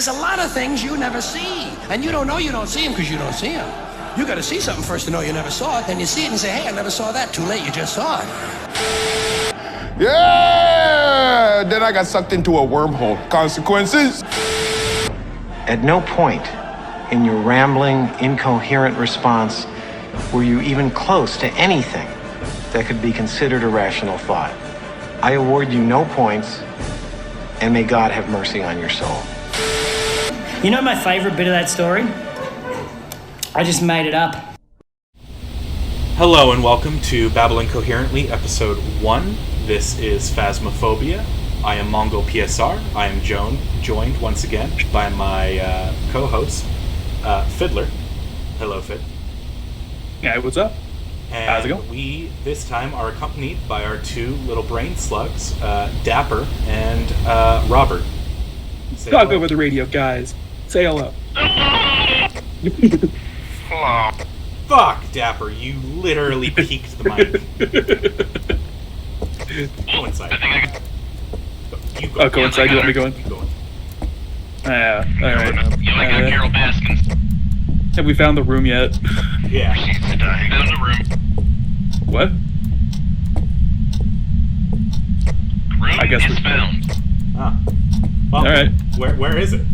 There's a lot of things you never see, and you don't know you don't see them because you don't see them. You got to see something first to know you never saw it, then you see it and say, hey, I never saw that. Too late, you just saw it. Yeah! Then I got sucked into a wormhole. Consequences? At no point in your rambling, incoherent response were you even close to anything that could be considered a rational thought. I award you no points, and may God have mercy on your soul. You know my favorite bit of that story? I just made it up. Hello and welcome to Babbling Coherently, Episode 1. This is Phasmaphobia. I am Mongo PSR. I am joined once again by my co-host, Fiddler. Hello, Fid. Hey, what's up? And how's it going? We, this time, are accompanied by our two little brain slugs, Dapper and Robert. Say Talk hello. over the radio, guys. Say hello. Fuck, Dapper, you literally peeked the mic. Go inside. You go. Oh, go inside. You want me to go in? You go in. Alright. You only got Carol Baskins. Have we found the room yet? Yeah. She's dying in the room. What? Room I guess is we- found. Ah. Well, Alright. Where is it?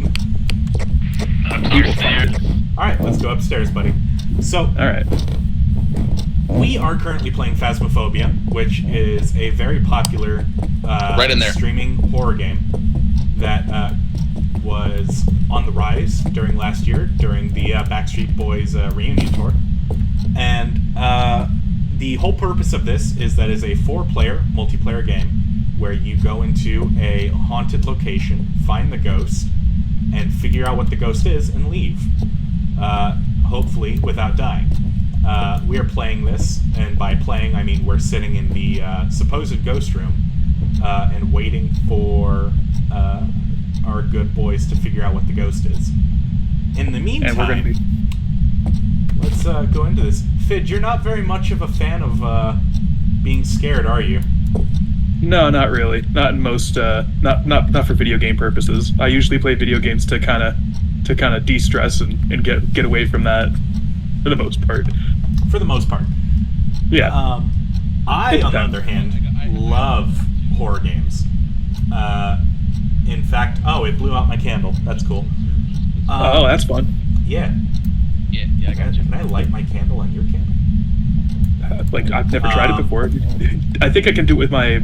Upstairs. Alright, let's go upstairs, buddy. So, Alright. we are currently playing Phasmaphobia, which is a very popular Right in there. streaming horror game that was on the rise during last year, during the Backstreet Boys reunion tour. And the whole purpose of this is that it's a 4-player multiplayer game where you go into a haunted location, find the ghost, and figure out what the ghost is and leave. Hopefully without dying. We are playing this, and by playing I mean we're sitting in the supposed ghost room and waiting for our good boys to figure out what the ghost is. In the meantime, And we're gonna be... let's go into this. Fid, you're not very much of a fan of being scared, are you? No, not really. Not in most. Not for video game purposes. I usually play video games to kind of de-stress and get away from that. For the most part. For the most part. Yeah. I, on the other hand, love horror games. In fact, it blew out my candle. That's cool. Oh, that's fun. Yeah. Yeah, I got you. Can I light my candle on your candle? Like I've never tried it before. I think I can do it with my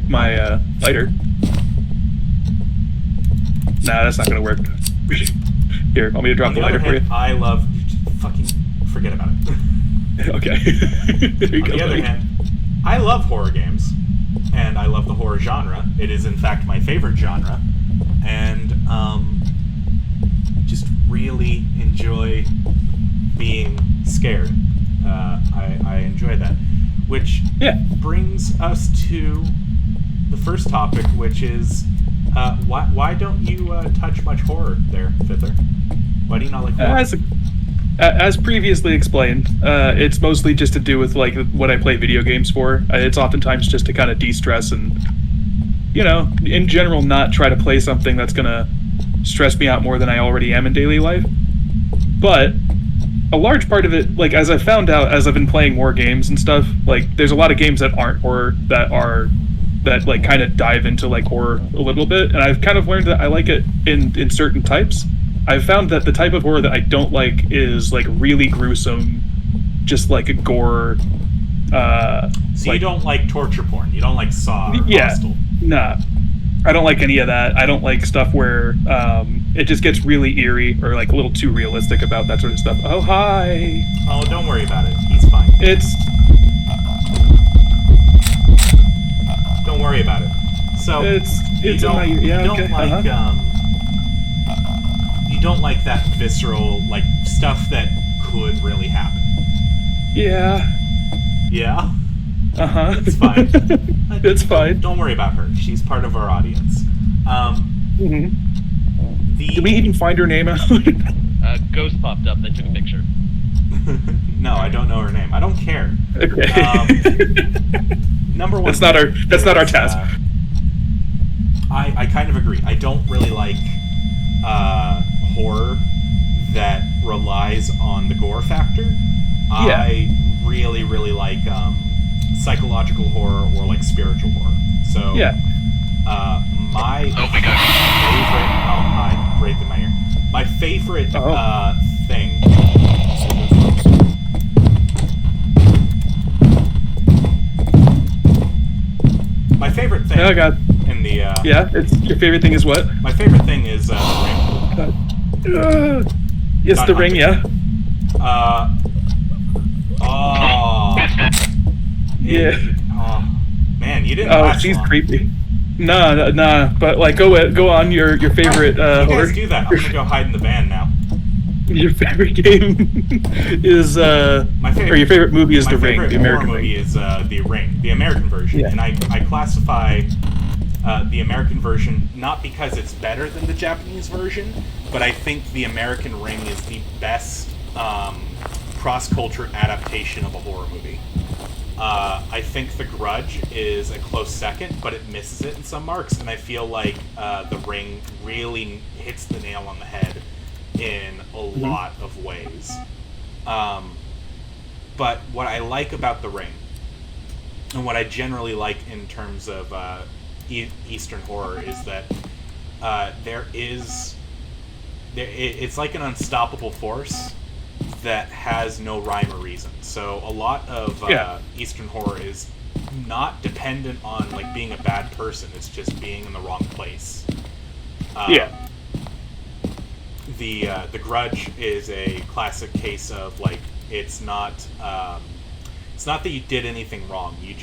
lighter. Nah, that's not gonna work. Here, want me to drop On the the lighter other for you? hand, I love... Fucking forget about it. Okay. There you On go, the other buddy. hand, I love horror games, and I love the horror genre. It is, in fact, my favorite genre, and just really enjoy being scared. I enjoy that. Which brings us to the first topic, which is why don't you touch much horror there, Fiddler? Why do you not like horror? As previously explained, it's mostly just to do with like what I play video games for. It's oftentimes just to kind of de-stress and, in general, not try to play something that's gonna stress me out more than I already am in daily life. But a large part of it, like as I've found out as I've been playing more games and stuff, like there's a lot of games that aren't horror that like kind of dive into like horror a little bit, and I've kind of learned that I like it in certain types. I've found that the type of horror that I don't like is like really gruesome, just like a gore. So you don't like torture porn? You don't like Saw or Hostel? Nah. I don't like any of that. I don't like stuff where it just gets really eerie or like a little too realistic about that sort of stuff. Oh, hi. Oh, don't worry about it. He's fine. Don't worry about it. So It's you in don't, my ear. Yeah, you don't okay. like you don't like that visceral like stuff that could really happen. Yeah. Yeah. Uh-huh. It's fine. It's fine. Don't worry about her. She's part of our audience. Did we even find her name out? Ghost popped up. They took a picture. No, I don't know her name. I don't care. Okay. Number one. That's not our task. I kind of agree. I don't really like relies on the gore factor. I really, really like psychological horror or like spiritual horror. So my favorite. Oh, hi, breathed in my ear. My favorite thing. My favorite thing. Oh God. In the it's your favorite thing is what? My favorite thing is the ring. Yes, Not the ring. hunting. Yeah. Yeah. Oh, man, you didn't. Oh, last she's long. creepy. Nah. But like, go on. Your favorite. You horror. guys do that. I'm gonna go hide in the van now. Your favorite game is My favorite, or your favorite movie is The Ring, My the favorite American horror movie Ring. is The Ring, the American version, Yeah. and I classify the American version not because it's better than the Japanese version, but I think the American Ring is the best cross-culture adaptation of a horror movie. I think The Grudge is a close second, but it misses it in some marks, and I feel like The Ring really hits the nail on the head in a lot of ways. But what I like about The Ring, and what I generally like in terms of Eastern horror, is that it's like an unstoppable force that has no rhyme or reason. So a lot of Eastern horror is not dependent on like being a bad person. It's just being in the wrong place. The Grudge is a classic case of like it's not that you did anything wrong. You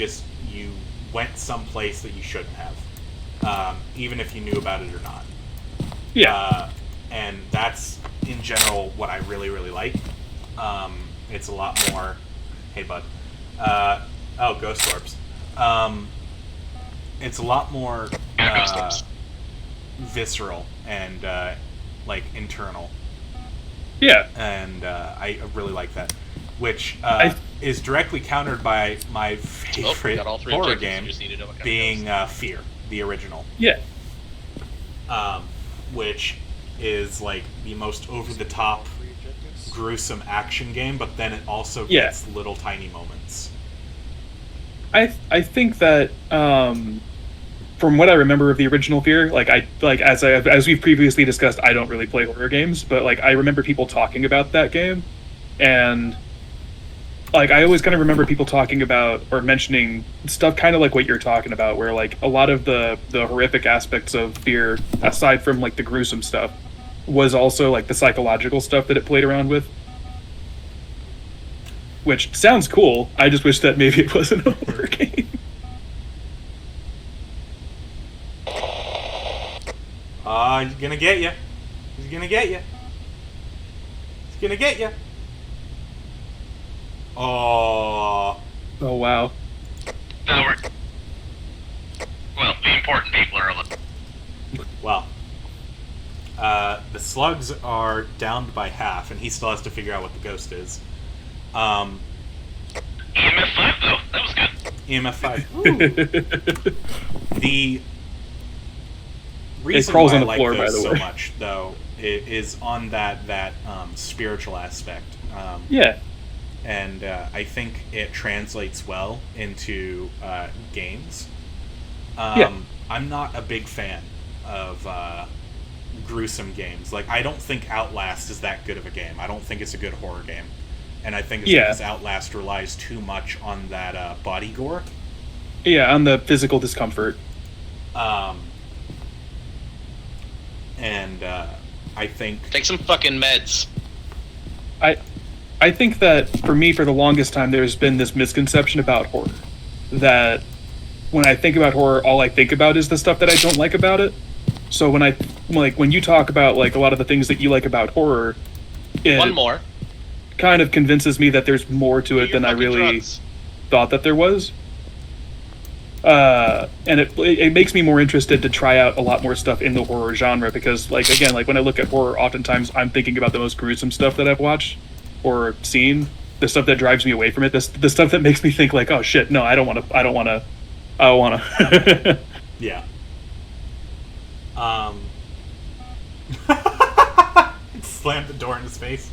went someplace that you shouldn't have, even if you knew about it or not. And that's in general what I really, really like. It's a lot more. Hey, bud. Ghost orbs. It's a lot more visceral and like internal. And I really like that, which is directly countered by my favorite horror game being Fear, the original. Which is like the most over-the-top, gruesome action game, but then it also gets little tiny moments. I think that from what I remember of the original Fear, as we've previously discussed, I don't really play horror games, but like I remember people talking about that game, and like I always kind of remember people talking about or mentioning stuff kind of like what you're talking about, where like a lot of the horrific aspects of Fear, aside from like the gruesome stuff, was also like the psychological stuff that it played around with. Which sounds cool. I just wish that maybe it wasn't a horror game. He's gonna get you. He's gonna get you. He's gonna get you. Oh. Oh wow. Well, the important people are alive. Well. The slugs are downed by half, and he still has to figure out what the ghost is. EMF 5 though, that was good. EMF 5. The reason crawls why on I the like floor, by those the so way. much, though, is on that spiritual aspect. And I think it translates well into games. I'm not a big fan of gruesome games. Like, I don't think Outlast is that good of a game. I don't think it's a good horror game. And I think it's because Outlast relies too much on that body gore. On the physical discomfort. And I think... Take some fucking meds. I think that, for me, for the longest time, there's been this misconception about horror. That when I think about horror, all I think about is the stuff that I don't like about it. So when you talk about, like, a lot of the things that you like about horror... One more. Kind of convinces me that there's more to it than I really thought that there was. And it makes me more interested to try out a lot more stuff in the horror genre, because, like, again, like when I look at horror, oftentimes I'm thinking about the most gruesome stuff that I've watched or seen, the stuff that drives me away from it, the stuff that makes me think like, oh shit, no, I don't want to. Yeah. Slammed the door in his face.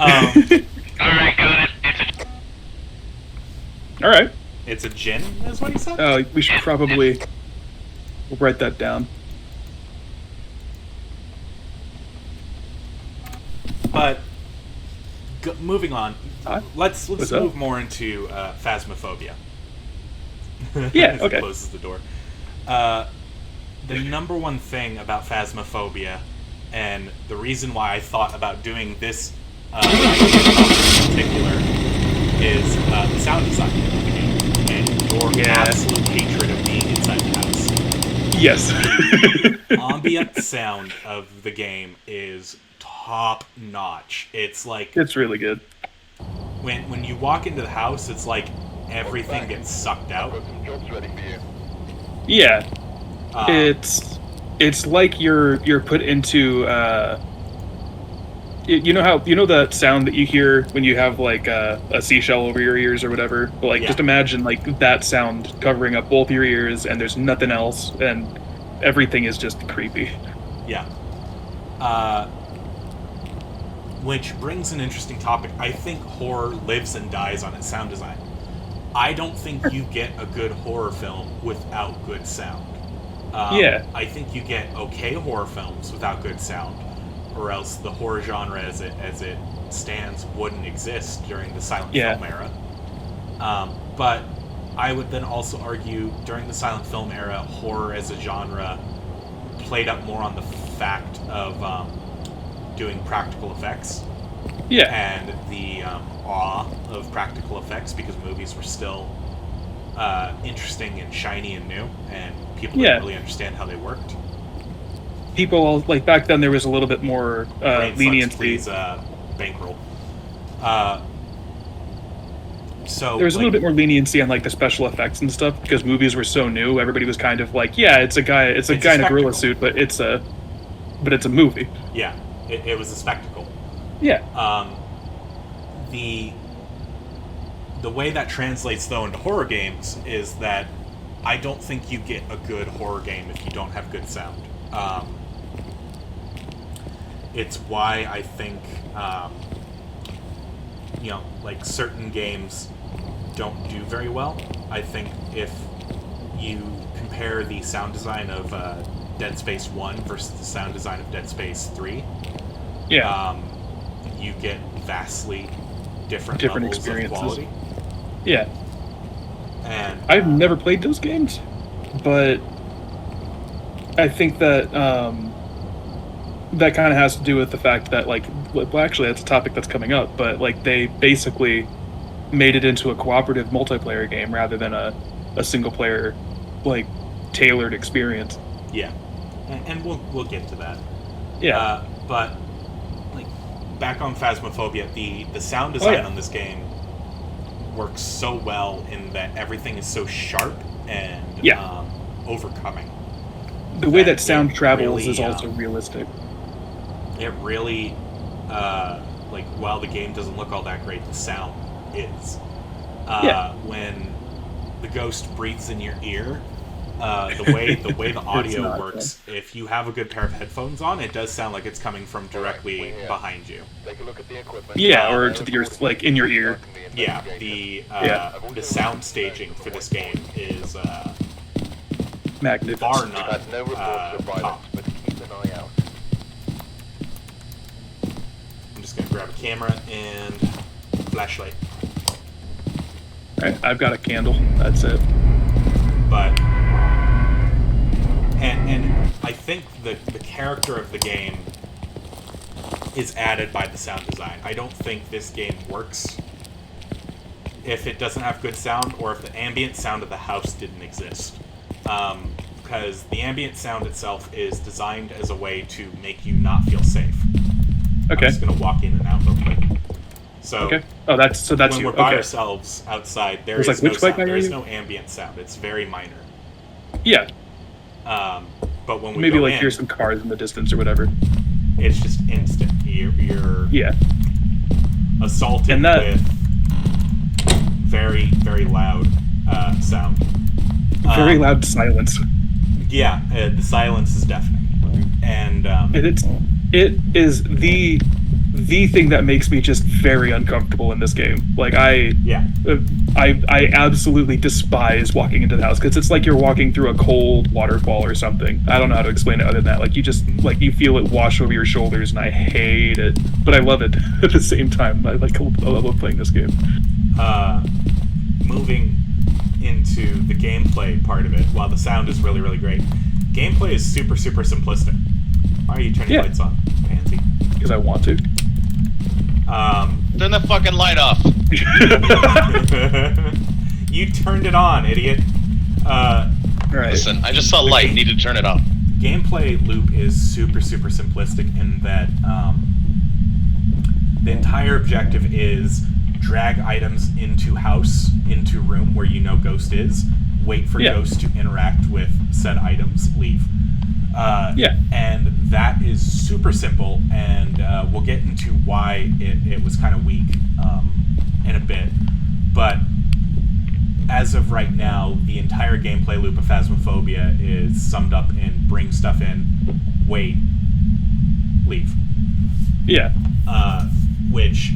Alright, got it. All right. It's a gin, is what he said? We should probably write that down. But moving on, let's What's move up? more into Phasmaphobia. Yeah, As okay. he closes the door. The number one thing about Phasmaphobia, and the reason why I thought about doing this in particular, is the sound design of the game and your absolute hatred of being inside the house. Yes. Ambient sound of the game is top notch. It's like It's really good. when you walk into the house, it's like everything gets sucked out. Yeah. It's like you're put into you know that sound that you hear when you have like a seashell over your ears or whatever. But, like, just imagine like that sound covering up both your ears, and there's nothing else, and everything is just creepy. Yeah. Which brings an interesting topic. I think horror lives and dies on its sound design. I don't think you get a good horror film without good sound. I think you get okay horror films without good sound, or else the horror genre as it stands wouldn't exist during the silent film era. But I would then also argue during the silent film era, horror as a genre played up more on the fact of doing practical effects. Yeah. And the awe of practical effects, because movies were still interesting and shiny and new, and people didn't really understand how they worked. People, like, back then there was a little bit more leniency. Please, bankroll. So there was a little bit more leniency on like the special effects and stuff, because movies were so new. Everybody was kind of like, yeah, it's a guy in a gorilla suit, but it's a movie. Yeah, it was a spectacle. Yeah. The way that translates though into horror games is that I don't think you get a good horror game if you don't have good sound. It's why I think like certain games don't do very well. I think if you compare the sound design of Dead Space 1 versus the sound design of Dead Space 3, you get vastly different levels experiences. of quality. Yeah. And I've never played those games, but I think that that kind of has to do with the fact that, like, well, actually, that's a topic that's coming up, but, like, they basically made it into a cooperative multiplayer game rather than a single-player, like, tailored experience. Yeah. And we'll get to that. Yeah. But, like, back on Phasmaphobia, the sound design on this game works so well in that everything is so sharp and overcoming. The way that sound travels really, is also realistic. It really, like, while the game doesn't look all that great, the sound is. When the ghost breathes in your ear, the way the audio works, if you have a good pair of headphones on, it does sound like it's coming from directly behind you. Take a look at the equipment. Yeah, or to your, like, in your ear. Yeah, the sound staging for this game is Magnificent. bar none Had no reports of violence, top. but keep an eye out. I'm just gonna grab a camera and flashlight. Alright, I've got a candle. That's it. But and I think the character of the game is added by the sound design. I don't think this game works if it doesn't have good sound, or if the ambient sound of the house didn't exist. Because the ambient sound itself is designed as a way to make you not feel safe. Okay. I'm just gonna walk in and out real quick. So Okay. Oh, that's when you. we're by Okay. ourselves outside, there was is like, no which sound. way There are is you? no ambient sound. It's very minor. Yeah. But when we Maybe go like in, hear some cars in the distance or whatever. it's just instant. You're Yeah. assaulted And that- with very, very loud sound. Very loud silence. Yeah, the silence is deafening, and It is the the thing that makes me just very uncomfortable in this game. Like I absolutely despise walking into the house because it's like you're walking through a cold waterfall or something. I don't know how to explain it other than that. Like you just like you feel it wash over your shoulders, and I hate it, but I love it at the same time. I love playing this game. Moving into the gameplay part of it, while the sound is really, really great, gameplay is super, super simplistic. Why are you turning lights on, pansy? Because I want to. Turn the fucking light off. You turned it on, idiot. Right. Listen, I just saw light. Need to turn it off. Gameplay loop is super, super simplistic in that the entire objective is drag items into room where you know Ghost is, wait for Ghost to interact with said items, leave. And that is super simple, and we'll get into why it was kind of weak in a bit. But as of right now, the entire gameplay loop of Phasmaphobia is summed up in bring stuff in, wait, leave. Yeah. Which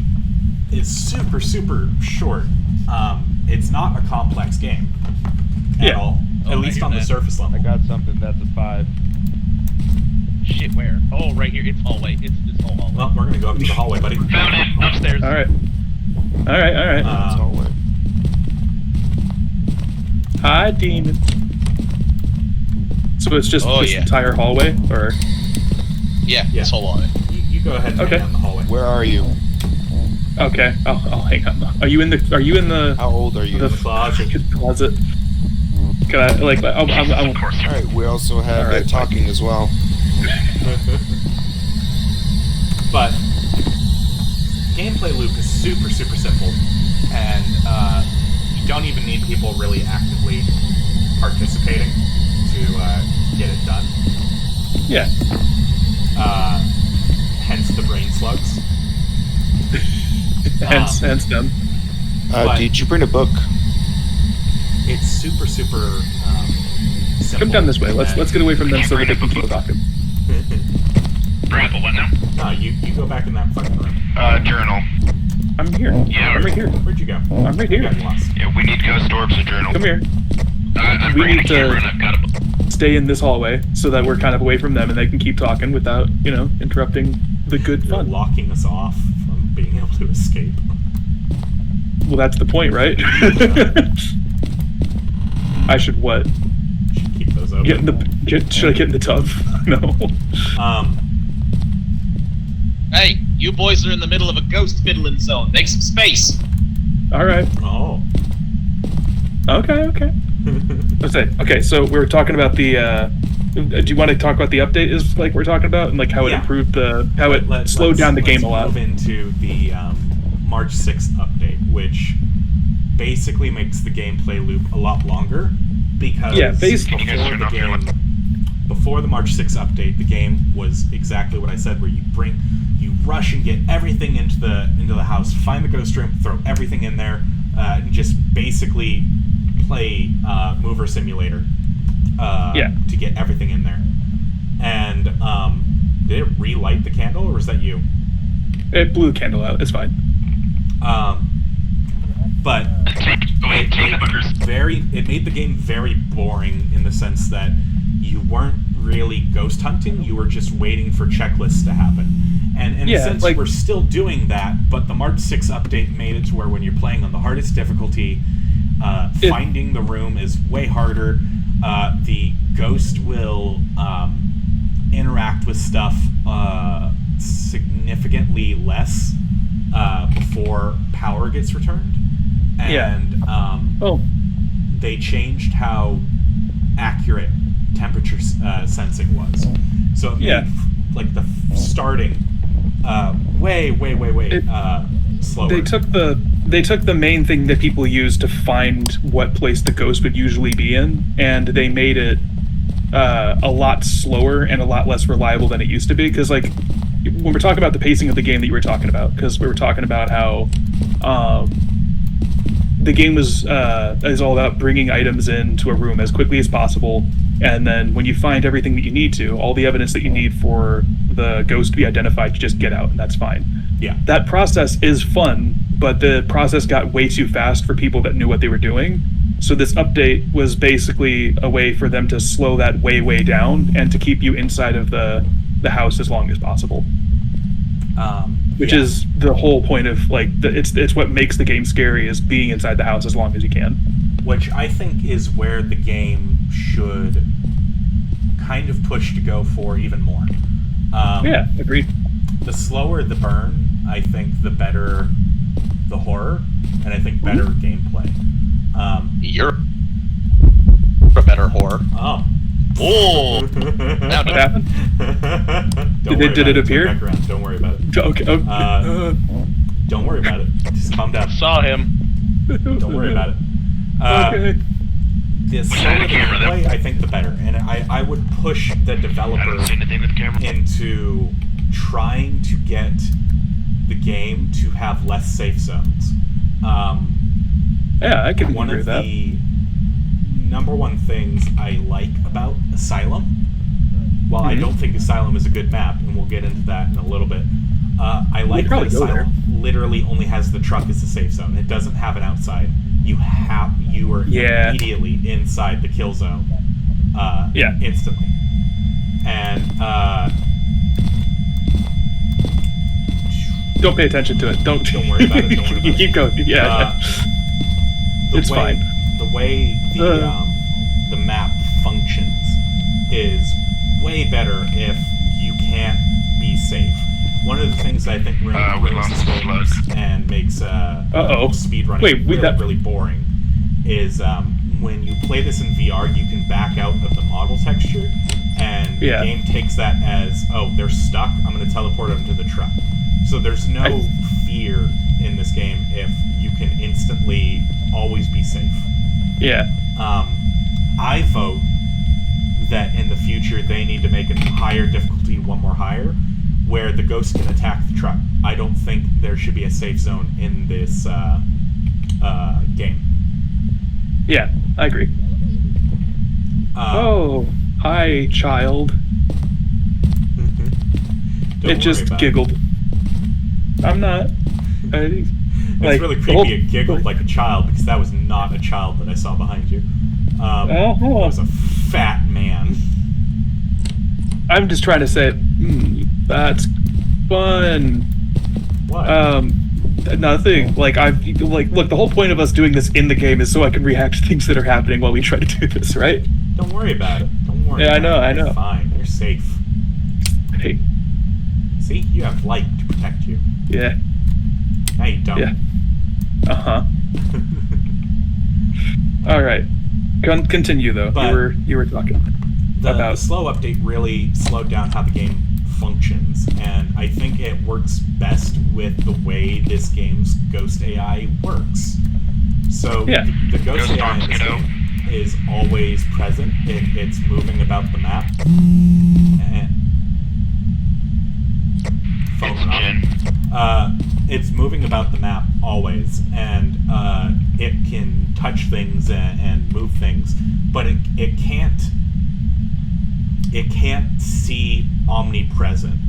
is super, super short. It's not a complex game at all, at least on the surface level. I got something that's a 5. Shit, where? Oh, right here. It's hallway. It's this whole hallway. Well, we're gonna go up to the hallway, buddy. Found it. Upstairs. All right. Hi, demon. So it's just this entire hallway, or? Yeah, this whole hallway. You go ahead and hang out in the hallway. Where are you? Okay, I'll hang on. Are you in the? How old are you? The closet. Can I like? I'm of course. All right. We also have talking as well. But gameplay loop is super, super simple, and you don't even need people really actively participating to get it done. Yeah. Hence the brain slugs. hence them. Did you bring a book? It's super, super simple. Come down this way. Let's get away from them so that they can keep talking. Grapple, what now? No, you go back in that fucking room. Journal. I'm here. Yeah, I'm right here. Where'd you go? I'm right here. You got lost. Yeah, we need Ghost Orbs and Journal. Come here. I'm We bringing need the camera and I've got a book. Stay in this hallway so that we're kind of away from them and they can keep talking without, interrupting the good You're fun. locking us off from being able to escape. Well, that's the point, right? I should what? Should keep those open. Should I get in the tub? No. Hey, you boys are in the middle of a ghost fiddling zone. Make some space. All right. Oh. Okay. Okay, so we were talking about the. Do you want to talk about the update? Is like we're talking about and like how it improved it slowed down the game a lot. Let's move into the March 6th update, which basically makes the gameplay loop a lot longer because before the March 6th update, the game was exactly what I said, where you rush and get everything into the house, find the ghost room, throw everything in there, and just basically play Mover Simulator to get everything in there. And did it relight the candle, or was that you? It blew the candle out. It's fine. But it made the game very boring in the sense that you weren't really ghost hunting, you were just waiting for checklists to happen. And in a sense, we're still doing that, but the March 6 update made it to where when you're playing on the hardest difficulty, finding the room is way harder. The ghost will interact with stuff significantly less before power gets returned. And they changed how accurate temperature sensing was. So it made like the starting way slower. They took the main thing that people use to find what place the ghost would usually be in, and they made it a lot slower and a lot less reliable than it used to be. Because like when we're talking about the pacing of the game that you were talking about, because we were talking about how the game is all about bringing items into a room as quickly as possible And then when you find everything that you need to, all the evidence that you need for the ghost to be identified, you just get out, and that's fine. Yeah. That process is fun, but the process got way too fast for people that knew what they were doing. So this update was basically a way for them to slow that way down and to keep you inside of the house as long as possible. Which is the whole point of it's what makes the game scary, is being inside the house as long as you can. Which I think is where the game should kind of push to go for even more. Yeah, agreed. The slower the burn, I think the better the horror, and I think better gameplay. You're a better whore. Oh. Oh! What happened? Did it appear? Turn back around. Don't worry about it. Okay. Don't worry about it. Just calm down. Saw him. Don't worry about it. Okay. The slower the gameplay, I think the better. And I would push the developer into trying to get the game to have less safe zones. Yeah, I can One agree of with that. the number one things I like about Asylum, while I don't think Asylum is a good map, and we'll get into that in a little bit, I like that probably go there. Asylum literally only has the truck as the safe zone. It doesn't have an outside. You are immediately inside the kill zone instantly. And don't pay attention to it. Don't worry about it. Don't worry about it. Keep going. Yeah. It's fine. The way the map functions is way better if you can't be safe. One of the things I think ruins the games and makes speedrunning really boring is when you play this in VR, you can back out of the model texture, and the game takes that as, oh, they're stuck, I'm going to teleport them to the truck. So there's no fear in this game if you can instantly always be safe. Yeah. I vote that in the future they need to make a higher difficulty, one more higher, where the ghost can attack the truck. I don't think there should be a safe zone in this game. Yeah, I agree. Oh, hi, child. It just giggled. I'm not. It's really creepy. It giggled like a child, because that was not a child that I saw behind you. It was a fat man. I'm just trying to say, that's fun. What? Nothing. Look, the whole point of us doing this in the game is so I can react to things that are happening while we try to do this, right? Don't worry about it. Don't worry. Yeah, about I know. You're fine. You're safe. Hey. See, you have light to protect you. Yeah. Now you don't. Yeah. All right. Continue though. But you were talking about the slow update really slowed down how the game functions, and I think it works best with the way this game's ghost AI works. So the ghost AI in this game is always present. It's moving about the map. And it's moving about the map always, and it can touch things and move things, but it can't see omnipresent.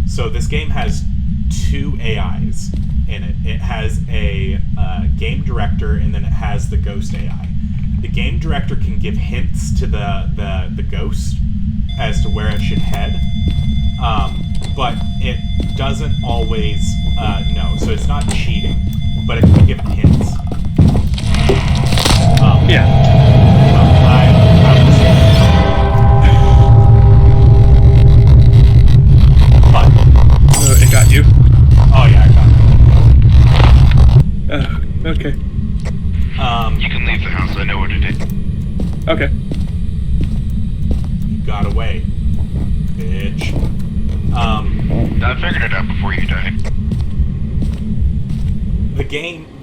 So this game has two AIs in it. It has a game director, and then it has the ghost AI. The game director can give hints to the ghost as to where it should head, but it doesn't always know. So it's not cheating, but it can give hints. It got you. Oh yeah, I got it. Okay. You can leave the house. I know what it is. Okay. You got away, bitch. I figured it out before you died. The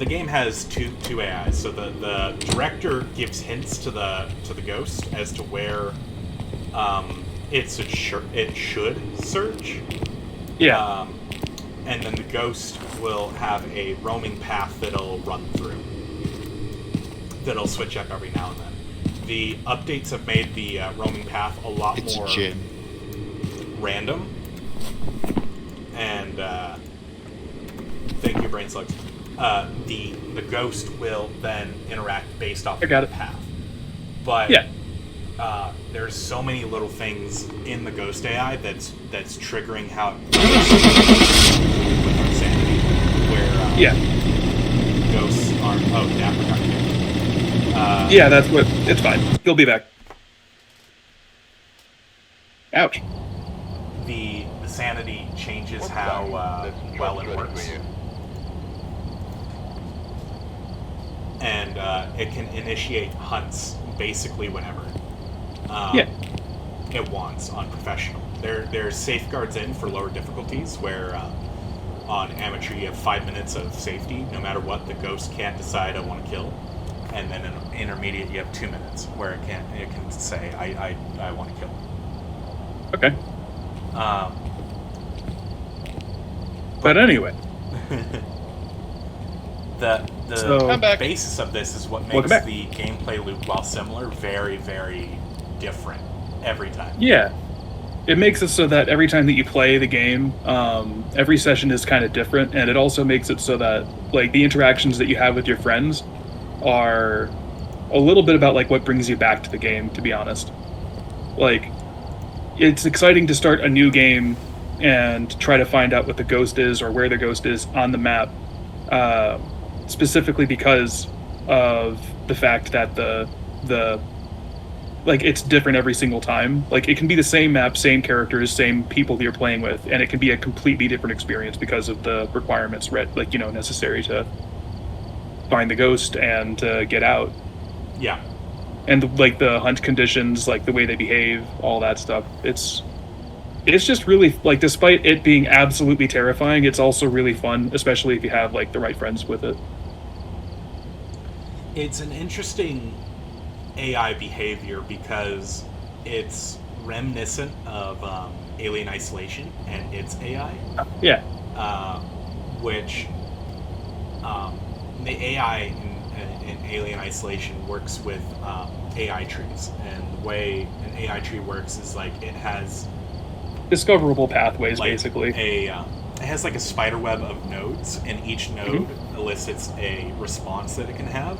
game has two AIs. So the director gives hints to the ghost as to where it should search. Yeah. And then the ghost will have a roaming path that it'll run through. That'll switch up every now and then. the updates have made the roaming path a lot It's more Jin. random. And thank you, Brain Slugs. The ghost will then interact based off of the path. But there's so many little things in the ghost AI that's triggering how insanity, where ghosts are. Oh, Dapper got kicked. Yeah, that's what. It's fine. He'll be back. Ouch. The sanity changes how well it works. And it can initiate hunts basically whenever it wants on professional. There's safeguards in for lower difficulties where on amateur you have 5 minutes of safety. No matter what, the ghost can't decide I want to kill. And then in intermediate you have 2 minutes where it can say I want to kill. Okay. But anyway. The basis of this is what makes the gameplay loop, while similar, very, very different every time. Yeah. It makes it so that every time that you play the game, every session is kind of different, and it also makes it so that like the interactions that you have with your friends are a little bit about like what brings you back to the game, to be honest. Like, it's exciting to start a new game and try to find out what the ghost is or where the ghost is on the map, specifically because of the fact that the like it's different every single time. Like, it can be the same map, same characters, same people that you're playing with, and it can be a completely different experience because of the requirements necessary to find the ghost and to get out. Yeah. And like the hunt conditions, like the way they behave, all that stuff. It's just really, like, despite it being absolutely terrifying, it's also really fun, especially if you have like the right friends with it. It's an interesting AI behavior because it's reminiscent of Alien Isolation and its AI. Yeah. Which the AI in Alien Isolation works with AI trees, and the way an AI tree works is like it has discoverable pathways, like basically. It has like a spider web of nodes, and each node elicits a response that it can have.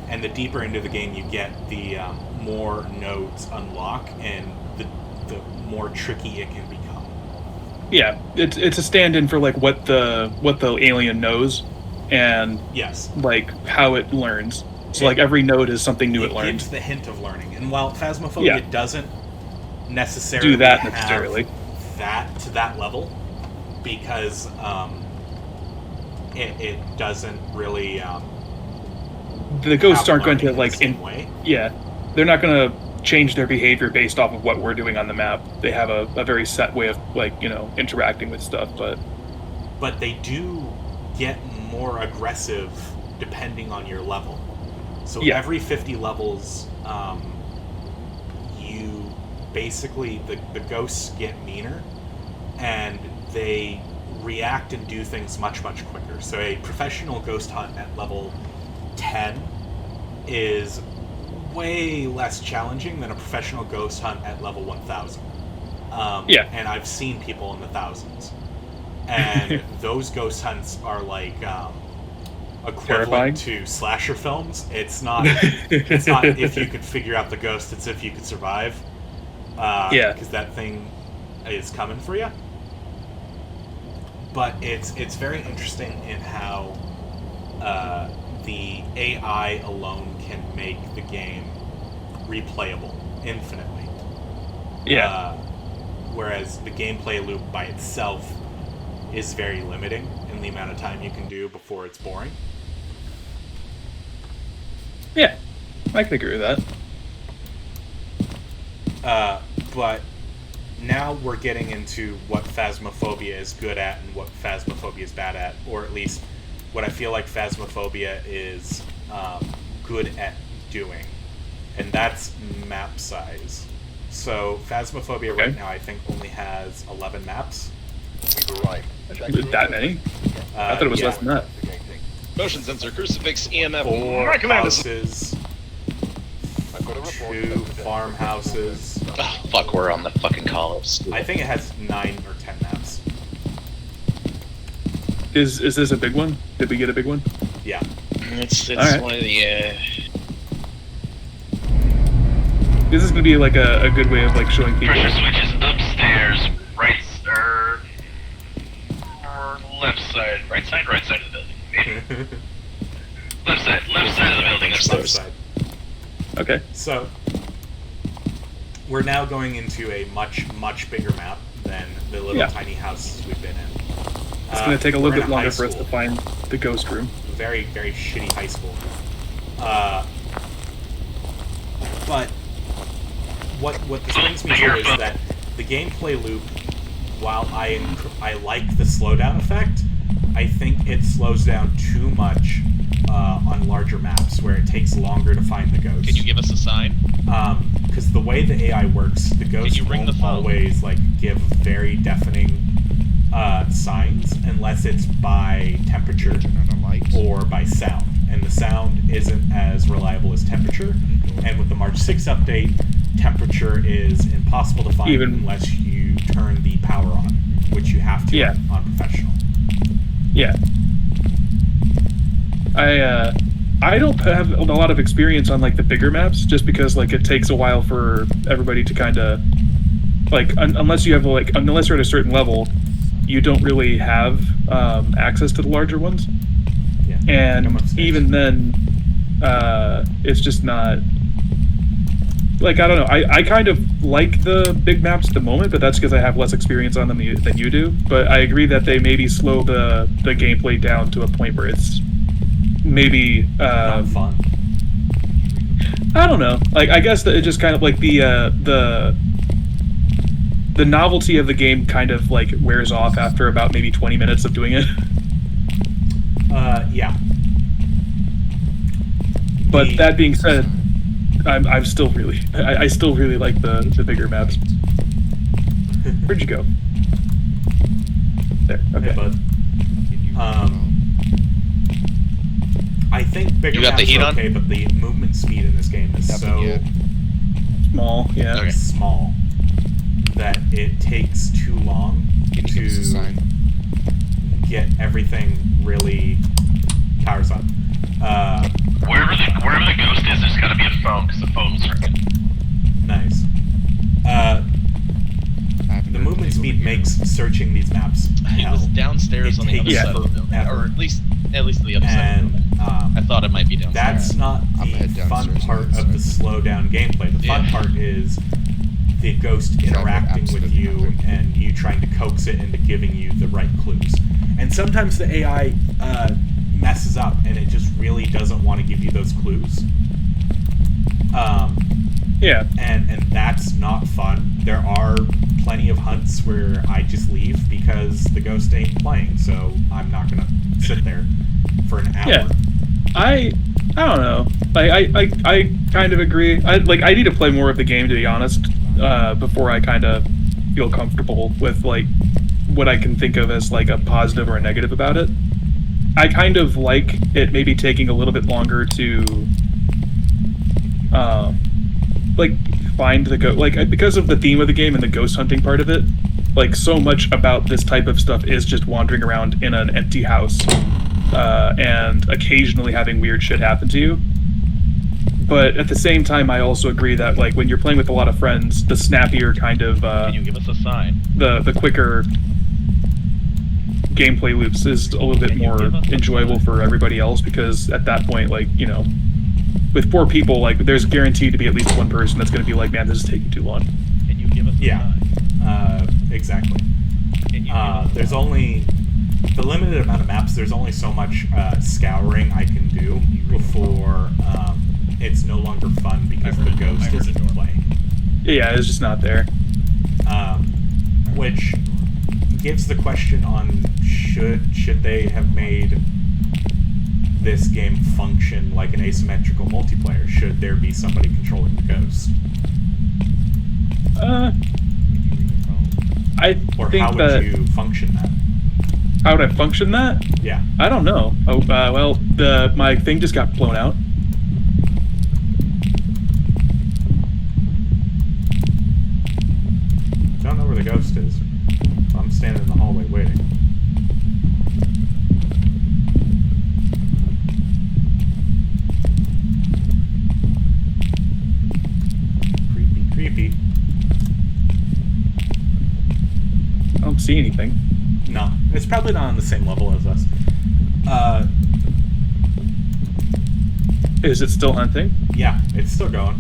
And the deeper into the game you get, the more nodes unlock, and the more tricky it can become. Yeah, it's a stand-in for like what the alien knows, and like how it learns. So like every node is something new it learns. It gives the hint of learning, and while Phasmaphobia doesn't necessarily do that have to that level, because it doesn't really. The ghosts aren't going to like way. Yeah, they're not going to change their behavior based off of what we're doing on the map. They have a very set way of interacting with stuff, but they do get more aggressive depending on your level. So every 50 levels, you basically the ghosts get meaner, and they react and do things much quicker. So a professional ghost hunt at level 10 is way less challenging than a professional ghost hunt at level 1000. And I've seen people in the thousands, and those ghost hunts are like equivalent terrifying to slasher films. It's not if you could figure out the ghost, it's if you could survive, because that thing is coming for you. But it's very interesting in how the AI alone can make the game replayable infinitely. Whereas the gameplay loop by itself is very limiting in the amount of time you can do before it's boring. Yeah, I can agree with that. But now we're getting into what Phasmaphobia is good at and what Phasmaphobia is bad at, or at least what I feel like Phasmaphobia is good at doing, and that's map size. So Phasmaphobia right now I think only has 11 maps. That many? I thought it was less than that. Motion sensor, crucifix, EMF. 4 houses, 2 farmhouses. Oh, fuck, we're on the fucking call. I think it has 9 or 10 maps. Is this a big one? Did we get a big one? Yeah. It's Alright. one of the, This is gonna be like a good way of like showing people. Pressure switch is upstairs, right, or left side of the building, maybe. left side of the building Left upstairs. side. Okay. So, we're now going into a much bigger map than the little tiny houses we've been in. It's gonna take a little we're in bit longer high for us to school. find the ghost room. Very shitty high school. But what this brings me to is that the gameplay loop, while I like the slowdown effect, I think it slows down too much on larger maps where it takes longer to find the ghosts. Can you give us a sign? Because the way the AI works, the ghosts you ring won't the phone? always like give very deafening signs unless it's by temperature or by sound, and the sound isn't as reliable as temperature. And with the March 6 update, temperature is impossible to find unless you turn the power on, which you have to on professional. Yeah. I don't have a lot of experience on like the bigger maps, just because like it takes a while for everybody to kind of like unless you're at a certain level, you don't really have access to the larger ones. Yeah. And even then, it's just not like, I don't know. I kind of like the big maps at the moment, but that's because I have less experience on them than you do. But I agree that they maybe slow the gameplay down to a point where it's maybe Not fun. I don't know. Like, I guess that it just kind of like the novelty of the game kind of like wears off after about maybe 20 minutes of doing it. Yeah. But that being said, I'm still really I still really like the bigger maps. Where'd you go? There. Okay. Hey, bud. I think bigger You got the maps heat are on? okay, but the movement speed in this game is so Small. Yeah. Okay. small that it takes too long to get everything really powers up. Wherever the ghost is, there's gotta be a phone, because the phone was ringing. Nice. The movement speed makes searching these maps It was hell. downstairs It on the other takes side of the building, forever. or at least the other side And of the building. I thought it might be downstairs. that's not I'm the head fun downstairs part now, of the so slow down gameplay. The fun Yeah. part is the ghost interacting with absolutely you nothing. and you trying to coax it into giving you the right clues. And sometimes the AI messes up and it just really doesn't want to give you those clues. Yeah. And that's not fun. There are plenty of hunts where I just leave because the ghost ain't playing, so I'm not gonna sit there for an hour. Yeah. I don't know. I kind of agree. I need to play more of the game, to be honest, before I kind of feel comfortable with like what I can think of as like a positive or a negative about it. I kind of like it maybe taking a little bit longer to like find the ghost, like because of the theme of the game and the ghost hunting part of it. Like, so much about this type of stuff is just wandering around in an empty house and occasionally having weird shit happen to you. But at the same time, I also agree that like when you're playing with a lot of friends, the snappier kind of Can you give us a sign? the quicker gameplay loops is a little bit more enjoyable for everybody else, because at that point, like, you know, with 4 people, like, there's guaranteed to be at least one person that's going to be like, man, this is taking too long. Can you give us a Yeah. sign? Exactly. Can you give us a There's sign? only the limited amount of maps. There's only so much scouring I can do before it's no longer fun because the ghost isn't playing. Yeah, it's just not there. Which gives the question on should they have made this game function like an asymmetrical multiplayer? Should there be somebody controlling the ghost? I Or think how would that you function that? how would I function that? Yeah. I don't know. Oh, well, my thing just got blown out. see anything. No, it's probably not on the same level as us. Is it still hunting? Yeah, it's still going.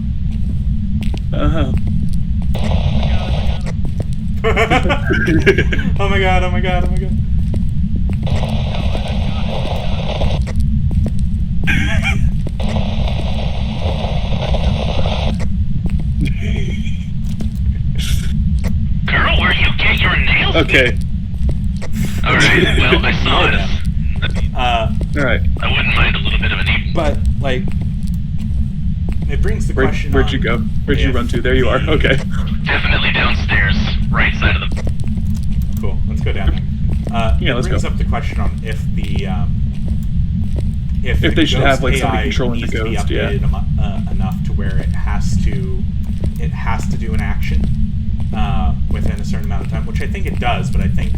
Uh-huh. Oh my god, oh my god, oh my god. Girl, where you get your nails? Okay. Alright, well, I saw it. Alright. I wouldn't mind a little bit of an evening. But, like, it brings the question Where'd you go? Where'd you run to? There you are. Okay. Definitely downstairs, right side of the... Cool, let's go down there. Yeah, it let's brings go. up the question on if the, If the they should ghost have, like, somebody AI controlling the needs to be ghost, yeah. updated enough to where it has to do an action within a certain amount of time, which I think it does, but I think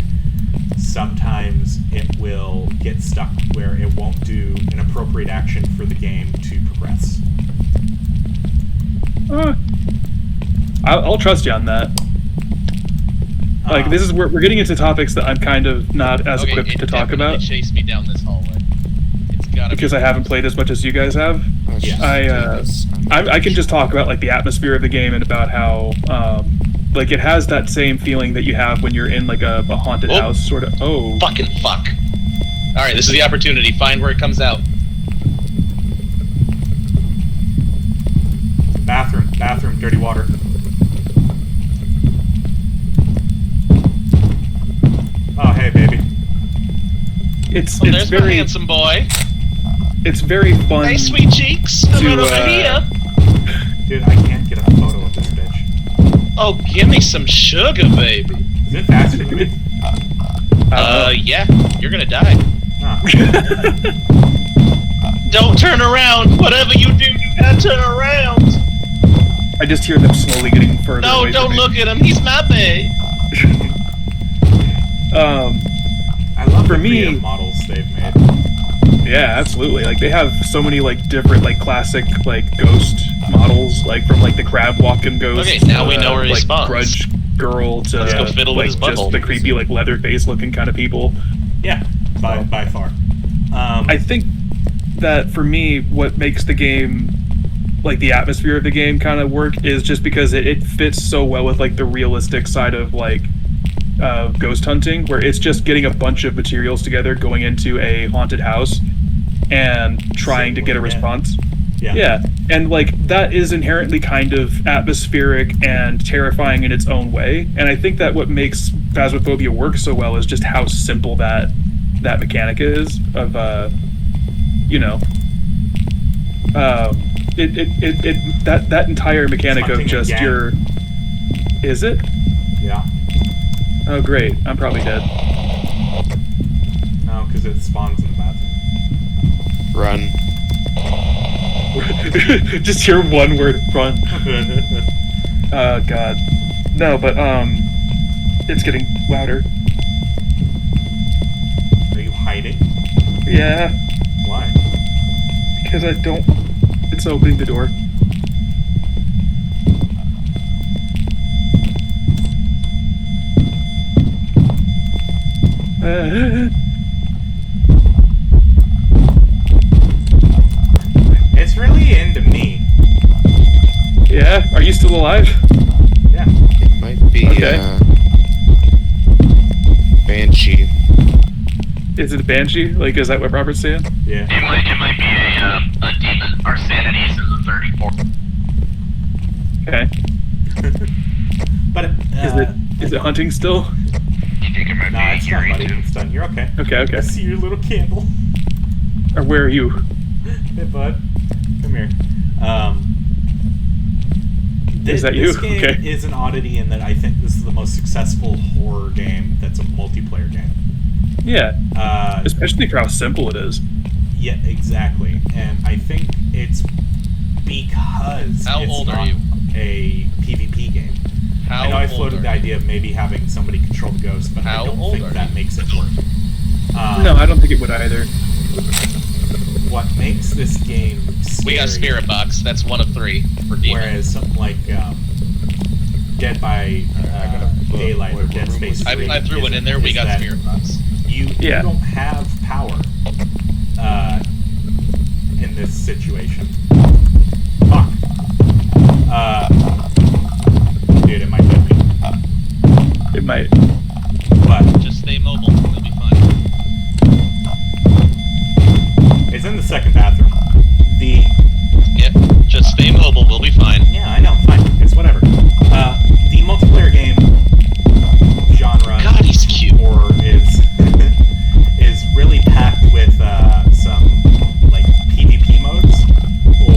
sometimes it will get stuck where it won't do an appropriate action for the game to progress. I'll trust you on that. Like, this is where we're getting into topics that I'm kind of not as equipped to talk about. Chase me down this hallway. It's gotta Because I haven't played as much as you guys have. Yeah. I can just talk about, like, the atmosphere of the game and about how, like, it has that same feeling that you have when you're in, like, a haunted house, sort of. Oh. Fucking fuck. Alright, this is the opportunity. Find where it comes out. Bathroom, dirty water. Oh, hey, baby. It's There's my very handsome boy. It's very fun. Hey, sweet cheeks. Come to, right over here. Dude, I can't get a photo of this bitch. Oh, give me some sugar, baby. Is it faster than me? Yeah. You're gonna die. Oh. Don't turn around. Whatever you do gotta turn around. I just hear them slowly getting further No, away don't from me. look at him. He's my babe. I love For the me- creative models they've made. Yeah, absolutely. Like, they have so many, like, different, like, classic, like, ghost models, like, from, like, the crab walking ghost. Okay, now we know where he like, spawns. grudge girl to, Let's go fiddle with like, his just butthole. the creepy, like, leather face looking kind of people. Yeah, by far. I think that, for me, what makes the game, like, the atmosphere of the game kind of work is just because it fits so well with, like, the realistic side of, like, ghost hunting, where it's just getting a bunch of materials together, going into a haunted house, and trying to get a response. Yeah, and like that is inherently kind of atmospheric and terrifying in its own way. And I think that what makes Phasmaphobia work so well is just how simple that mechanic is of that entire mechanic of Hunting just again. your. Is it? Yeah. Oh great, I'm probably dead. No, because it spawns in the bathroom. Run. Just hear one word, run. Oh god. No, but it's getting louder. Are you hiding? Yeah, Why? because I don't. It's opening the door. It's really into me. Yeah, are you still alive? Yeah. It might be Okay. Banshee. Is it a banshee? Like, is that what Robert's saying? Yeah. It might be a demon. Our sanity is in the 34. Okay. But Is it hunting still? You think it might Nah, be it's done, eerie buddy. too? It's done. You're okay. Okay, okay. I see your little candle. Or where are you? Hey, bud. Come here. Is that This you? game Okay. is an oddity in that I think this is the most successful horror game that's a multiplayer game. Yeah. Uh, Especially for how simple it is. yeah, exactly. And I think it's because How it's old are not you? a PvP game. How I know I old floated are the you? idea of maybe having somebody control the ghost, but How I don't old think are that you? makes it work. No, I don't think it would either. What makes this game scary, We got Spirit Box. That's one of 3 for demon. whereas something like Dead by Daylight or Dead Space 3. I threw one in there. We got spirit box. You don't have power in this situation. Fuck. Dude, it might hit me. It might. But Just stay mobile. You'll be fine. it's in the second bathroom. Yep. Just stay mobile. We'll be fine. Yeah, I know. Fine. It's whatever. The multiplayer game genre God, he's cute. horror is really packed with some like PvP modes,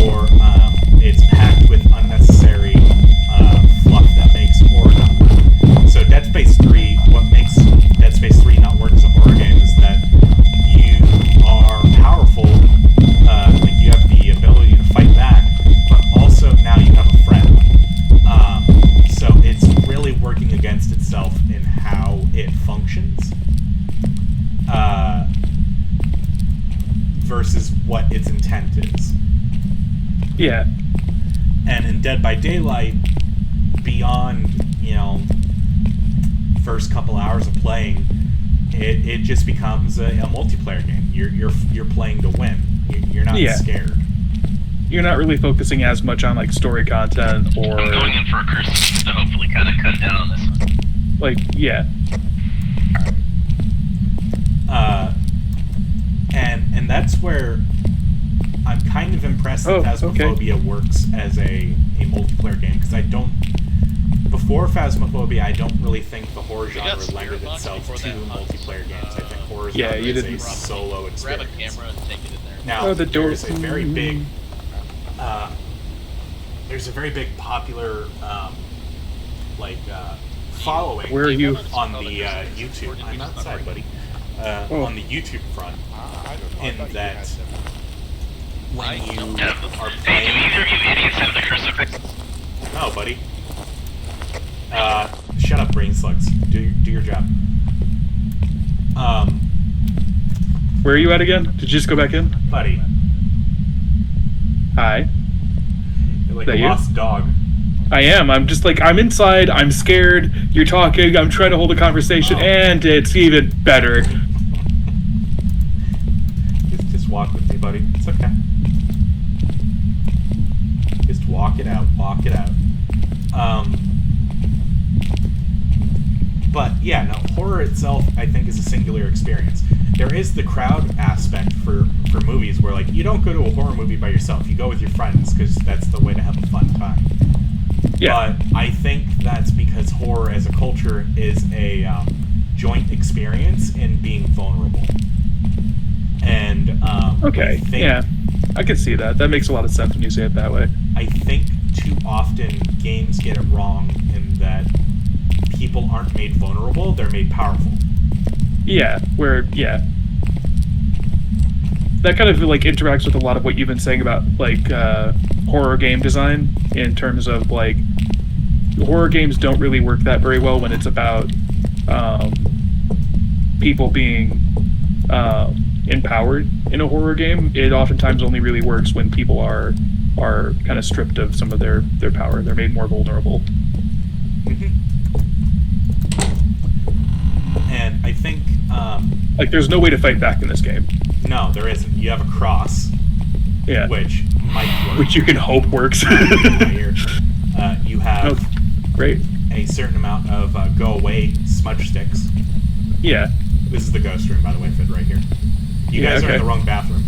or it's packed with unnecessary fluff that makes horror not work. So Dead Space 3, what makes Dead Space 3 not work as a horror game is that you are powerful, like you have the ability to fight back, but also now you have a friend. So it's really working against itself in how it functions versus what its intent is. Yeah. And in Dead by Daylight, beyond, first couple hours of playing, it just becomes a multiplayer game. You're playing to win. You're not scared. You're not really focusing as much on like story content or I'm going in for a curse to hopefully kind of cut down on this one. like and that's where I'm kind of impressed that Phasmaphobia works as a multiplayer game, because before Phasmaphobia, I don't really think the horror genre lended itself to multiplayer games. I think horror genre is a solo experience. Grab a camera and take it in there. Now, there's a very big popular following Where are you? on the YouTube. I'm outside, buddy. On the YouTube front, in that when you are Hey, do playing. either of you idiots have the crucifix? No, buddy. Shut up, brain slugs. Do your job. Where are you at again? Did you just go back in? Buddy. Hi. You're like That a you? lost dog. I am. I'm just like, I'm inside, I'm scared, you're talking, I'm trying to hold a conversation, and it's even better. Just walk with me, buddy. It's okay. Just walk it out. Walk it out. But yeah, no, horror itself, I think, is a singular experience. There is the crowd aspect for movies where, like, you don't go to a horror movie by yourself. You go with your friends because that's the way to have a fun time. Yeah. But I think that's because horror as a culture is a joint experience in being vulnerable. And I can see that. That makes a lot of sense when you say it that way. I think too often games get it wrong in that people aren't made vulnerable, they're made powerful. Yeah, that kind of like interacts with a lot of what you've been saying about like horror game design, in terms of like horror games don't really work that very well when it's about people being empowered in a horror game. It oftentimes only really works when people are kind of stripped of some of their power. They're made more vulnerable. Mm-hmm. And I think like there's no way to fight back in this game. No, there isn't. You have a cross, which might work. Which you can hope works. You have great. a certain amount of go away smudge sticks. Yeah. This is the ghost room, by the way, Fid, right here. You guys are in the wrong bathroom.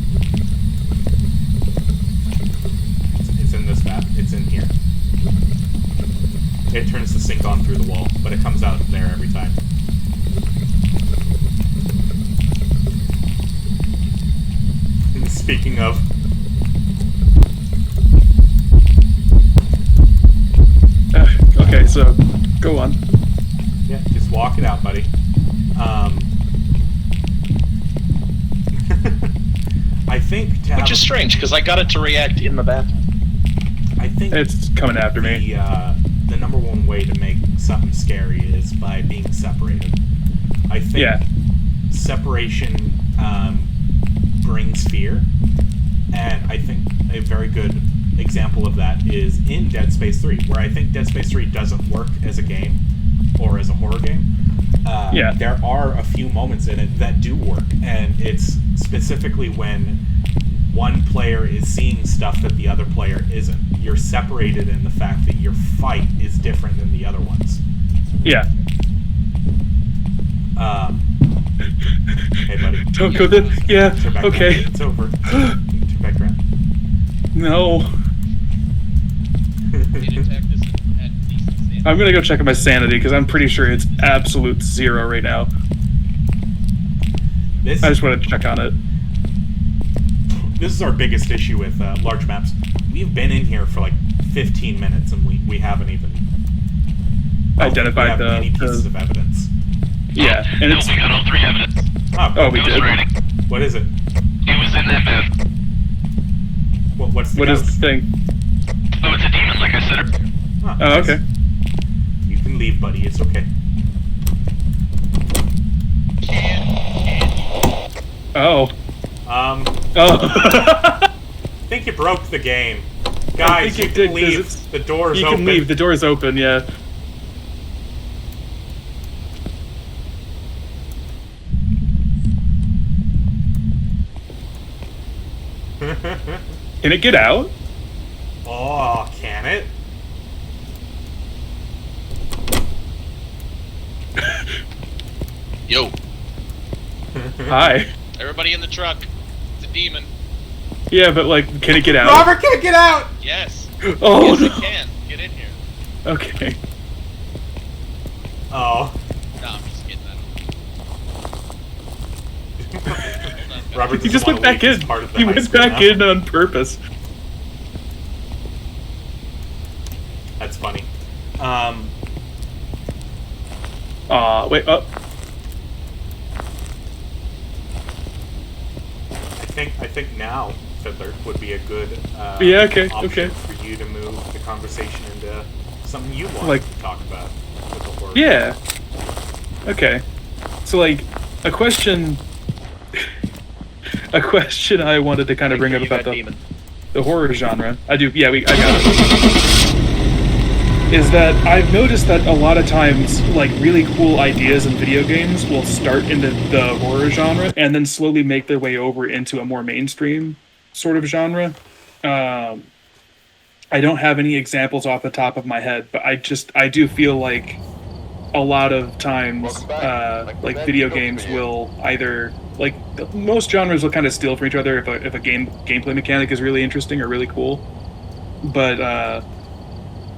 It's in this bath. It's in here. It turns the sink on through the wall, but it comes out there every time. Speaking of, okay, so go on. Yeah, just walk it out, buddy. I think which is strange because I got it to react in the bathroom. I think it's coming after me. The number one way to make something scary is by being separated. I think separation brings fear, and I think a very good example of that is in Dead Space 3, where I think Dead Space 3 doesn't work as a game or as a horror game. There are a few moments in it that do work, and it's specifically when one player is seeing stuff that the other player isn't. You're separated in the fact that your fight is different than the other ones. Yeah. Hey, buddy. Don't go there. Yeah, okay. It's over. Turn back around. No. I'm gonna go check on my sanity, because I'm pretty sure it's absolute 0 right now. I just want to check on it. This is our biggest issue with large maps. We've been in here for like 15 minutes, and we haven't even identified any pieces of evidence. Yeah, and no, we got all 3 evidence. Oh, we did. What is it? It was in that map. What's the What ghost? is the thing? Oh, it's a demon, like I said. Oh, Oh, okay. You can leave, buddy. It's okay. Oh. Oh. I I think you broke the game. Guys, you can leave. The door's you open. can leave. The door's open, yeah. Can it get out? Oh, can it? Yo, Hi. everybody in the truck. It's a demon. Yeah, but like, can it get out? Robert can't get out! Yes. Oh, Yes, no. it can. Get in here. Okay. Oh. No, I'm just kidding. Robert He doesn't just wanna went back leave. He's in. part of the He high went school back now. in on purpose. That's funny. Wait, oh. I think now Fiddler would be a good Yeah, okay, option okay. for you to move the conversation into something you want Like- to talk about with the horror. Yeah. Okay. So, like, a question I wanted to kind of bring up about the horror genre. I got it. Is that I've noticed that a lot of times, like, really cool ideas in video games will start in the horror genre and then slowly make their way over into a more mainstream sort of genre. I don't have any examples off the top of my head, but I do feel like a lot of times, like, video games will either, like, most genres will kind of steal from each other if a gameplay mechanic is really interesting or really cool. But,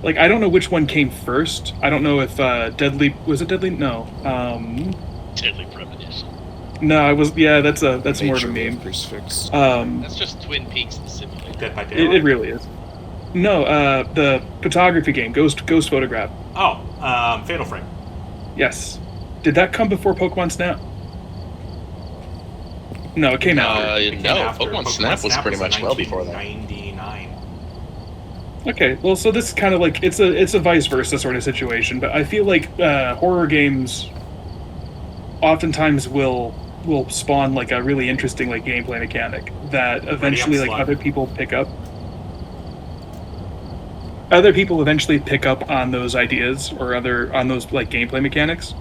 like, I don't know which one came first. I don't know if was it Deadly? No. Deadly Premonition. No, that's more of a meme. Crucifix. That's just Twin Peaks specifically. Dead by Daylight. It really is. No, the photography game, Ghost Photograph. Oh, Fatal Frame. Yes. Did that come before Pokemon Snap? No, it came out. It came No, after. Pokemon Snap was pretty much well before that. 1999. Okay, well, so this is kind of like it's a vice versa sort of situation, but I feel like horror games oftentimes will spawn like a really interesting like gameplay mechanic that eventually like other people pick up. Other people eventually pick up on those ideas or on those like gameplay mechanics,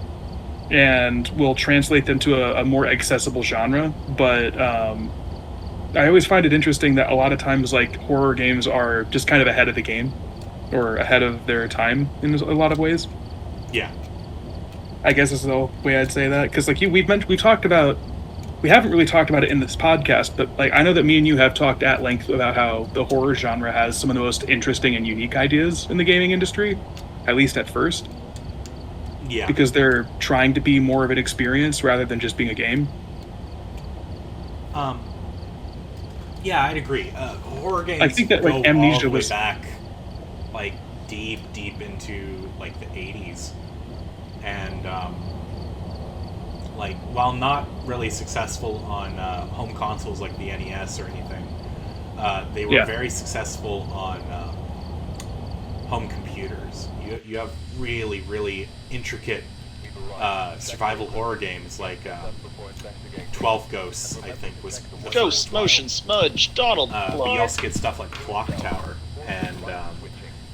and will translate them to a more accessible genre. But I always find it interesting that a lot of times, like, horror games are just kind of ahead of the game, or ahead of their time in a lot of ways. Yeah. I guess is the way I'd say that, because like we haven't really talked about it in this podcast, but like I know that me and you have talked at length about how the horror genre has some of the most interesting and unique ideas in the gaming industry, at least at first. Yeah. Because they're trying to be more of an experience rather than just being a game. Yeah, I'd agree. Horror games I think that, like, go Amnesia all the way was- back, like, deep into, like, the 80s. And, like, while not really successful on home consoles like the NES or anything, they were very successful on home computers. You have really, really intricate survival horror games like 12 Ghosts, I think, was Ghost, Motion, Smudge, Donald, but you also get stuff like Clock Tower, and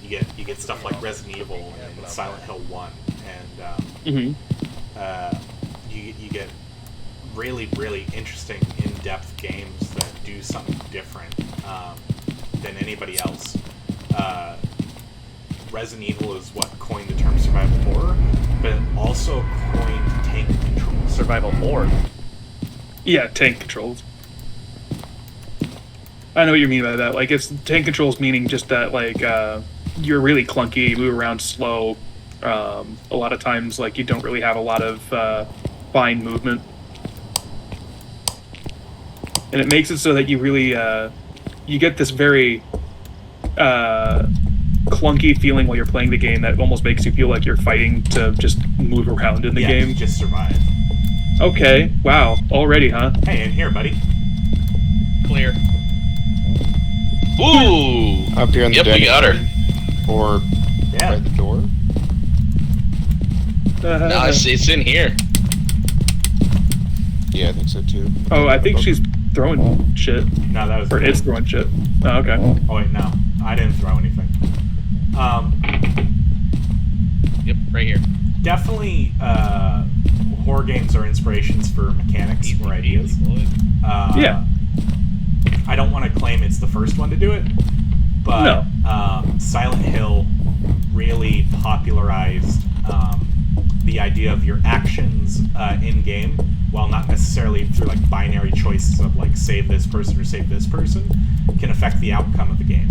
you get stuff like Resident Evil and Silent Hill 1, and you get really, really interesting, in-depth games that do something different than anybody else. Resident Evil is what coined the term survival horror, but it also coined tank control. Survival horror? Yeah, tank controls. I know what you mean by that. Like, it's tank controls meaning just that, like, you're really clunky, you move around slow. A lot of times, like, you don't really have a lot of fine movement. And it makes it so that you really, you get this very clunky feeling while you're playing the game that almost makes you feel like you're fighting to just move around in the game. Just survive. Okay, wow, already, huh? Hey, in here, buddy. Clear. Ooh! Up here on the Yep, deck. we got her. Or by the door? No, it's in here. Yeah, I think so too. Oh, I think she's throwing shit. No, that was... Or it's throwing shit. Oh, okay. Oh, wait, no. I didn't throw anything. Yep, right here. Definitely, horror games are inspirations for mechanics or ideas. Yeah. I don't want to claim it's the first one to do it, but Silent Hill really popularized the idea of your actions in-game, while not necessarily through like binary choices of like save this person or save this person, can affect the outcome of the game.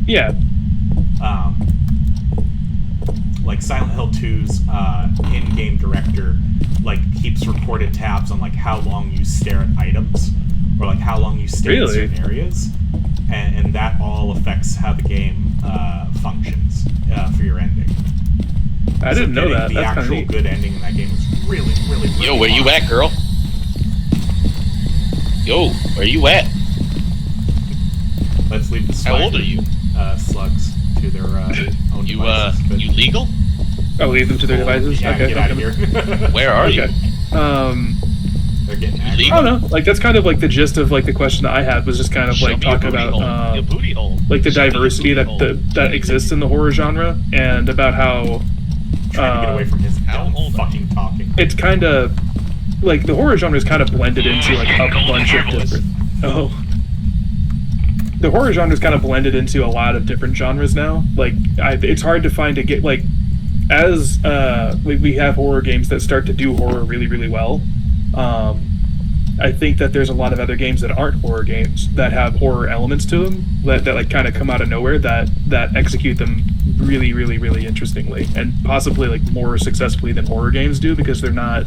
Yeah. Like Silent Hill 2's in-game director like keeps recorded tabs on like how long you stare at items, or like how long you stay in certain areas, and that all affects how the game functions for your ending. I didn't know that. The That's kind of actual neat. good ending in that game is really, really, really Yo, where fun. you at, girl? Yo, where you at? Let's leave the How old are you? Slugs to their own You devices. but- you legal? Oh, leave them to their devices? Yeah, Okay. get out of here. Where are you? Okay. They're getting aggro. legal? I don't know. Like, that's kind of like the gist of like the question that I had was just kind of Show like me your talking booty hole. about Your booty hole. like the Show me your diversity booty that hole. that exists in the horror genre, and about how Trying to get away from his How dumb old are fucking talking. it's kind of like the horror genre is kind of blended into like a bunch of different. The horror genre is kind of blended into a lot of different genres now. Like, it's hard to find as we have horror games that start to do horror really, really well. I think that there's a lot of other games that aren't horror games that have horror elements to them that like kind of come out of nowhere that execute them really, really, really interestingly, and possibly like more successfully than horror games do, because they're not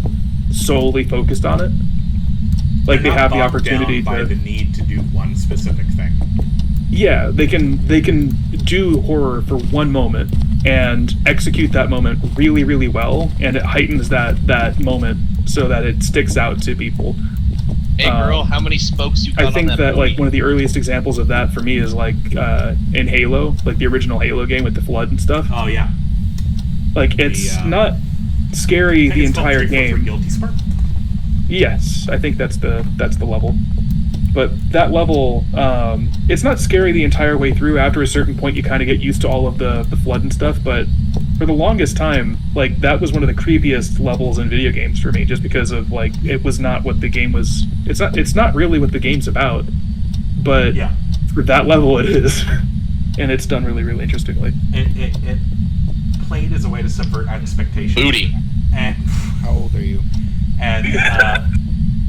solely focused on it. Like, They're they not have the bogged opportunity down by the need to do one specific thing. Yeah, they can do horror for one moment and execute that moment really, really well, and it heightens that moment so that it sticks out to people. Hey girl, how many spokes you got I think on that booty? like one of the earliest examples of that for me is like in Halo, like the original Halo game with the flood and stuff. Oh yeah. Like, it's not scary the entire game. Guilty Spark? Yes, I think that's the level. But that level, it's not scary the entire way through. After a certain point, you kind of get used to all of the flood and stuff. But for the longest time, like, that was one of the creepiest levels in video games for me, just because of like it was not what the game was. It's not really what the game's about. But for that level, it is, and it's done really, really interestingly. It played as a way to subvert expectations. Booty. And how old are you? And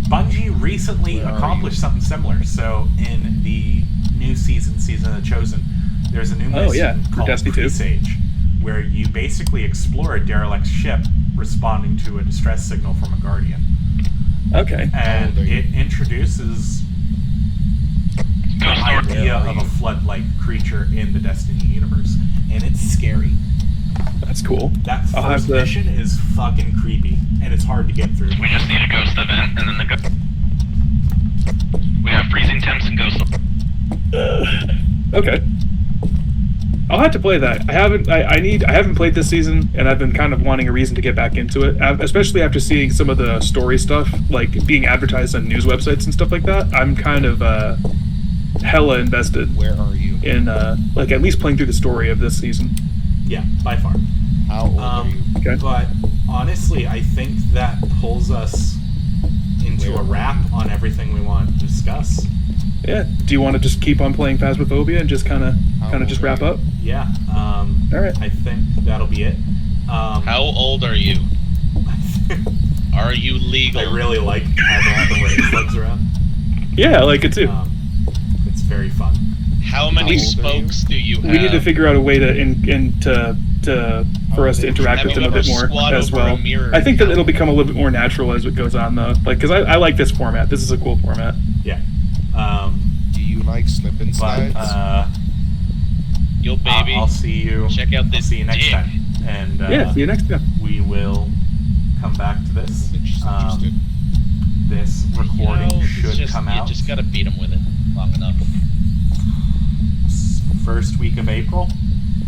Bungie recently accomplished something similar. So in the new season of The Chosen, there's a new mission called Destiny 2. Presage, where you basically explore a derelict ship responding to a distress signal from a Guardian. Okay. And it introduces the idea of a flood-like creature in the Destiny universe, and it's scary. That's cool. That first mission is fucking creepy, and it's hard to get through. We just need a ghost event, and then we have freezing temps and ghost. Okay. I'll have to play that. I haven't played this season, and I've been kind of wanting a reason to get back into it, especially after seeing some of the story stuff, like being advertised on news websites and stuff like that. I'm kind of hella invested. Where are you? in like at least playing through the story of this season. Yeah, by far. How old are you? Okay. But honestly, I think that pulls us into a wrap on everything we want to discuss. Yeah. Do you want to just keep on playing Phasmaphobia and just kind of just old wrap are up? Yeah. All right. I think that'll be it. How old are you? Are you legal? I really like having the way it slugs around. Yeah, I like it too. It's very fun. How many How old are you? spokes do you have? We need to figure out a way for us to interact Have with you them a bit ever more squat as over a well. mirror? I think that it'll become a little bit more natural as it goes on, though. Like, because I like this format. This is a cool format. Yeah. Do you like slip and But slides? Yo, baby. I'll see you. Check out I'll this see you next dick. time. And Yeah. See you next time. we will come back to this. I think she's interested. This recording it's should just, come you out just gotta beat him with it long enough. first week of April,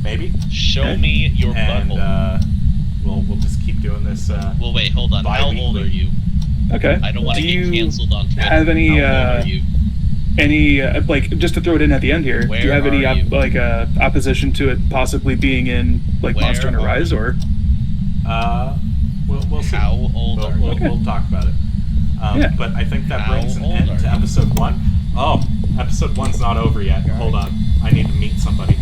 maybe. Show me your And butthole. we'll just keep doing this. Well, wait, hold on. How old bi-weekly. are you? Okay. I don't want to Do get you canceled on Twitter. have any, How old are you? like, just to throw it in at the end here, do you Where have any are you? opposition to it possibly being in like Where Monster Hunter are Rise, you? or We'll see. How old are you? Okay. We'll talk about it. Yeah. But I think that How brings an old end are to you? episode 1. Oh, episode 1's not over yet. Hold on. I need to meet somebody.